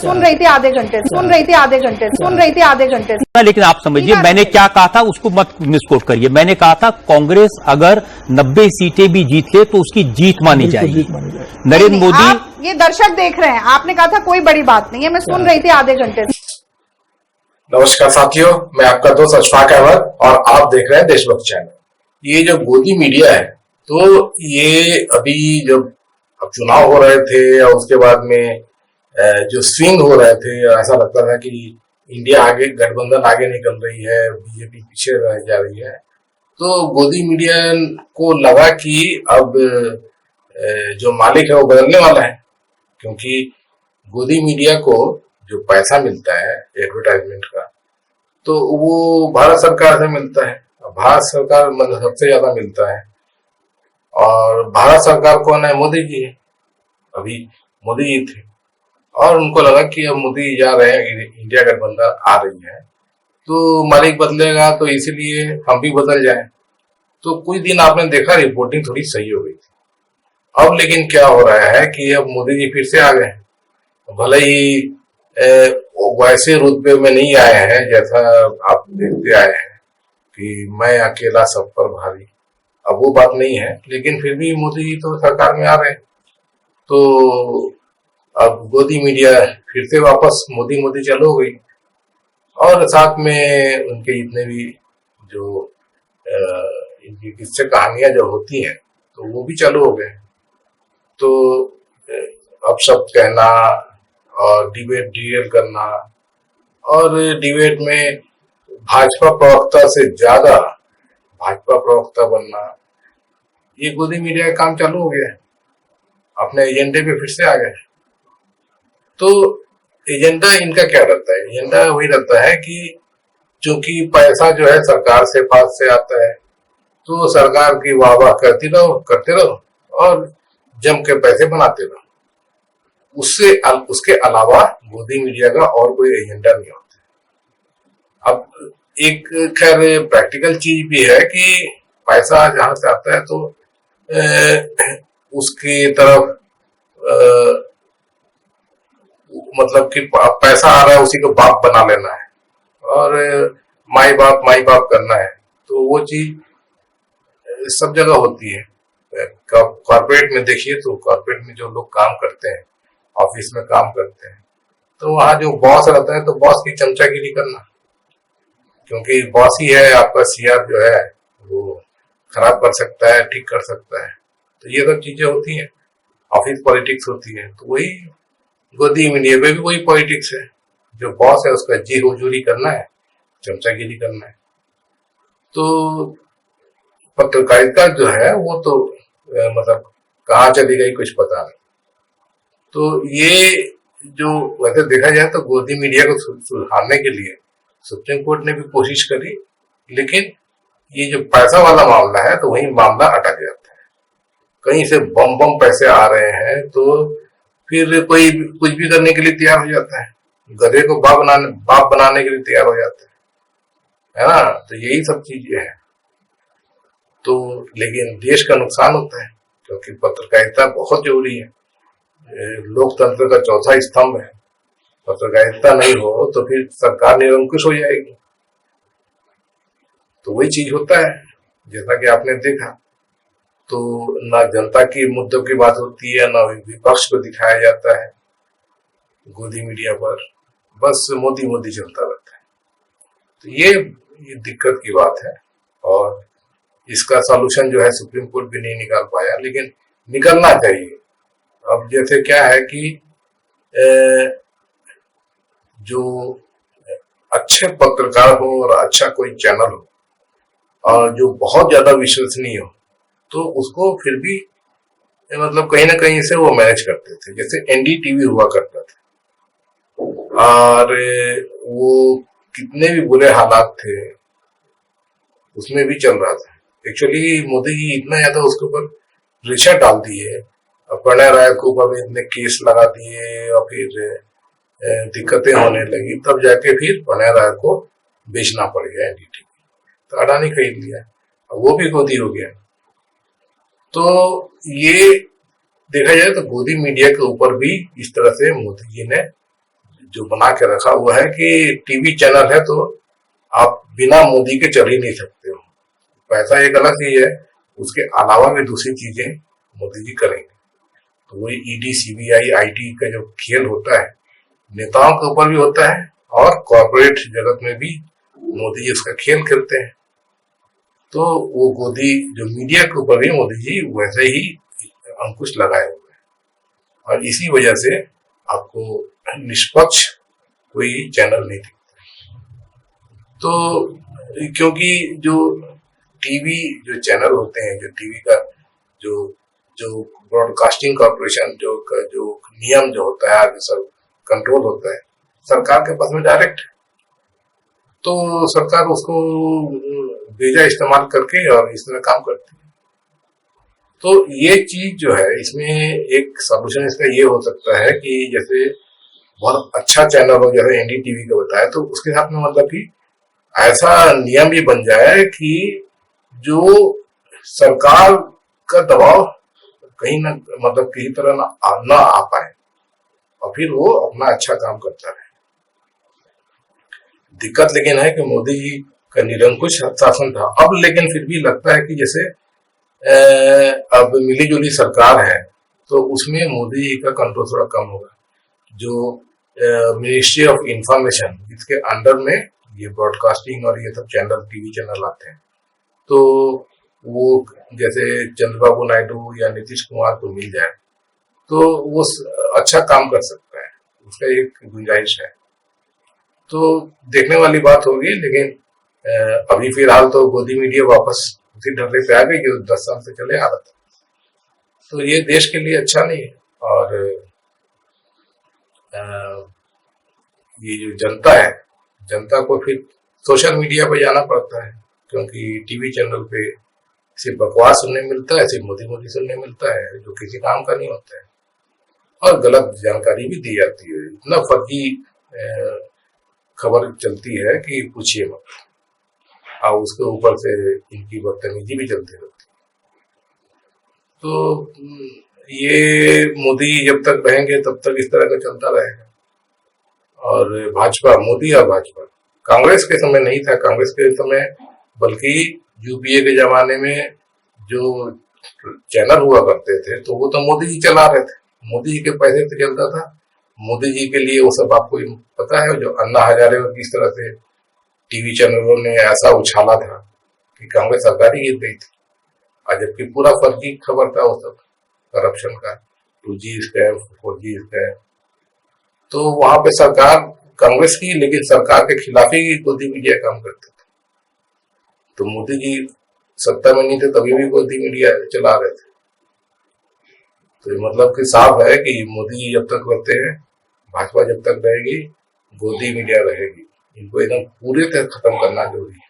सुन रही थी आधे घंटे से। लेकिन आप समझिए मैंने क्या कहा था, उसको मत मिसकोट करिए। मैंने कहा था कांग्रेस अगर 90 सीटें भी जीत ले तो उसकी जीत मानी जाएगी। नरेंद्र मोदी, आप ये दर्शक देख रहे हैं, आपने कहा था कोई बड़ी बात नहीं है, मैं सुन रही थी आधे घंटे से। नमस्कार साथियों, मैं आपका दोस्त अशफाक अहमद और आप देख रहे हैं देशभक्त चैनल। ये जो गोदी मीडिया है, तो ये अभी जब अब चुनाव हो रहे थे और उसके बाद में जो स्विंग हो रहे थे, ऐसा लगता था कि इंडिया आगे, गठबंधन आगे निकल रही है, बीजेपी पीछे रह जा रही है। तो गोदी मीडिया को लगा कि अब जो मालिक है वो बदलने वाला है, क्योंकि गोदी मीडिया को जो पैसा मिलता है एडवर्टाइजमेंट का, तो वो भारत सरकार से मिलता है। भारत सरकार मतलब सबसे ज्यादा मिलता है, और भारत सरकार कौन है? मोदी जी है। अभी मोदी जी थे और उनको लगा कि अब मोदी जा रहे हैं, इंडिया गठबंधन आ रही है, तो मालिक बदलेगा, तो इसीलिए हम भी बदल जाए। तो कुछ दिन आपने देखा रिपोर्टिंग थोड़ी सही हो गई थी। अब लेकिन क्या हो रहा है कि अब मोदी जी फिर से आ गए, भले ही वैसे रुतबे में नहीं आए हैं जैसा आप देखते आए हैं कि मैं अकेला सब पर भारी, अब वो बात नहीं है, लेकिन फिर भी मोदी जी तो सरकार में आ रहे हैं। तो अब गोदी मीडिया फिर से वापस मोदी मोदी चालू हो गई, और साथ में उनके जितने भी जो इनकी किस्से कहानियां जो होती हैं तो वो भी चालू हो गए। तो अब सब कहना और डिबेट डीएल करना, और डिबेट में भाजपा प्रवक्ता से ज्यादा भाजपा प्रवक्ता बनना, ये गोदी मीडिया का काम चालू हो गया है। अपने एजेंडे पे फिर से आ गए। तो एजेंडा इनका क्या रहता है? एजेंडा वही रहता है कि चूंकि पैसा जो है सरकार से पास से आता है, तो सरकार की वाह वाह करते रहो और जम के पैसे बनाते रहो। उसके अलावा गोदी मीडिया का और कोई एजेंडा नहीं होता। अब एक खैर प्रैक्टिकल चीज भी है कि पैसा जहां से आता है तो उसकी तरफ मतलब कि पैसा आ रहा है, उसी को बाप बना लेना है और माई बाप करना है। तो वो चीज सब जगह होती है। कॉर्पोरेट में देखिए, तो कॉर्पोरेट में जो लोग काम करते हैं, ऑफिस में काम करते हैं, तो वहां जो बॉस रहता है तो बॉस की चमचागिरी करना, क्योंकि बॉस ही है आपका सीआर जो है वो खराब कर सकता है, ठीक कर सकता है। तो ये सब चीजें होती हैं, ऑफिस पॉलिटिक्स होती है। तो वही गोदी मीडिया में भी वही पॉलिटिक्स है, जो बॉस है उसका जी हुजूरी करना है, चमचागिरी करना है। तो पत्रकारिता जो है वो तो मतलब कहाँ चली गई कुछ पता नहीं। तो ये जो वैसे देखा जाए तो गोदी मीडिया को सुधारने के लिए सुप्रीम कोर्ट ने भी कोशिश करी, लेकिन ये जो पैसा वाला मामला है तो वही मामला अटक जाता है। कहीं से बम पैसे आ रहे हैं तो फिर कोई कुछ भी करने के लिए तैयार हो जाता है, गधे को बाप बनाने के लिए तैयार हो जाता है ना। तो यही सब चीजें हैं। तो लेकिन देश का नुकसान होता है, क्योंकि पत्रकारिता बहुत जरूरी है, लोकतंत्र का चौथा स्तंभ है। पत्रकारिता नहीं हो तो फिर सरकार निरंकुश हो जाएगी। तो वही चीज होता है, जैसा कि आपने देखा। तो ना जनता की मुद्दों की बात होती है, ना विपक्ष को दिखाया जाता है गोदी मीडिया पर, बस मोदी मोदी चलता रहता है। तो ये दिक्कत की बात है, और इसका सॉल्यूशन जो है सुप्रीम कोर्ट भी नहीं निकाल पाया, लेकिन निकलना चाहिए। अब जैसे क्या है कि जो अच्छे पत्रकार हो और अच्छा कोई चैनल हो और जो बहुत ज्यादा विश्वसनीय हो, तो उसको फिर भी मतलब कहीं ना कहीं से वो मैनेज करते थे। जैसे एनडीटीवी हुआ करता था, और वो कितने भी बुरे हालात थे उसमें भी चल रहा था। एक्चुअली मोदी जी इतना ज्यादा उसके ऊपर प्रेशर डाल दिए, प्रणय राय के ऊपर भी इतने केस लगा दिए, और फिर दिक्कतें होने लगी, तब जाके फिर प्रणय राय को बेचना पड़ गया एनडीटीवी। तो अडानी खरीद लिया, वो भी गोदी हो गया। तो ये देखा जाए तो गोदी मीडिया के ऊपर भी इस तरह से मोदी जी ने जो बना के रखा हुआ है कि टीवी चैनल है तो आप बिना मोदी के चल ही नहीं सकते हो। पैसा एक अलग चीज है, उसके अलावा भी दूसरी चीजें मोदी जी करेंगे। तो वही ईडी, सीबीआई, आईटी का जो खेल होता है नेताओं के ऊपर भी होता है और कॉर्पोरेट जगत में भी मोदी जी उसका खेल खेलते हैं। तो वो गोदी जो मीडिया के ऊपर भी मोदी जी वैसे ही अंकुश लगाए हुए हैं और इसी वजह से आपको निष्पक्ष कोई चैनल नहीं दिखता। तो क्योंकि जो टीवी जो चैनल होते हैं, जो टीवी का जो जो ब्रॉडकास्टिंग कॉर्पोरेशन जो नियम जो होता है, आगे सब कंट्रोल होता है सरकार के पास में डायरेक्ट, तो सरकार उसको बेजा इस्तेमाल करके और इस तरह काम करती है। तो ये चीज जो है, इसमें एक सॉल्यूशन इसका ये हो सकता है कि जैसे बहुत अच्छा चैनल हो, जैसे एनडीटीवी का बताया, तो उसके साथ में मतलब कि ऐसा नियम भी बन जाए कि जो सरकार का दबाव कहीं ना मतलब किसी तरह ना आ पाए और फिर वो अपना अच्छा काम करता है। दिक्कत लेकिन है कि मोदी जी का निरंकुश शासन था, अब लेकिन फिर भी लगता है कि जैसे अब मिली जुली सरकार है तो उसमें मोदी जी का कंट्रोल थोड़ा कम होगा। जो मिनिस्ट्री ऑफ इंफॉर्मेशन, इसके अंडर में ये ब्रॉडकास्टिंग और ये सब चैनल, टीवी चैनल आते हैं, तो वो जैसे चंद्रबाबू नायडू या नीतीश कुमार को मिल जाए तो वो अच्छा काम कर सकता है, उसका एक गुंजाइश है। तो देखने वाली बात होगी, लेकिन अभी फिलहाल तो गोदी मीडिया वापस उसी ढर्रे पे आ गई जो 10 साल से चले आ रहा था। तो ये देश के लिए अच्छा नहीं है और ये जो जनता है, जनता को फिर सोशल मीडिया पे जाना पड़ता है, क्योंकि टीवी चैनल पे सिर्फ बकवास सुनने मिलता है, सिर्फ मोदी मोदी सुनने मिलता है जो किसी काम का नहीं होता है, और गलत जानकारी भी दी जाती है। इतना फर्जी खबर चलती है कि पूछिए मत, और उसके ऊपर से इनकी बदतमीजी भी चलती रहती है। तो ये मोदी जब तक रहेंगे तब तक इस तरह का चलता रहेगा। और भाजपा, मोदी और भाजपा, कांग्रेस के समय नहीं था, कांग्रेस के समय बल्कि यूपीए के जमाने में जो चैनल हुआ करते थे तो वो तो मोदी जी चला रहे थे, मोदी जी के पैसे से चलता था। मोदी जी के लिए वो सब आपको पता है, जो अन्ना हजारे और किस तरह से टीवी चैनलों ने ऐसा उछाला था कि कांग्रेस सरकार ही गिर गई थी, और जबकि पूरा फर्जी खबर था वो सब करप्शन का, 2G स्कैम, 4G स्कैम। तो वहां पे सरकार कांग्रेस की, लेकिन सरकार के खिलाफ ही गोदी मीडिया काम करता था। तो मोदी जी सत्ता में नहीं थे तभी भी गोदी मीडिया चला रहे थे। तो ये मतलब कि साफ है कि मोदी जी जब तक रहते हैं, भाजपा जब तक रहेगी, गोदी मीडिया रहेगी। इनको एकदम पूरे तरह खत्म करना जरूरी है।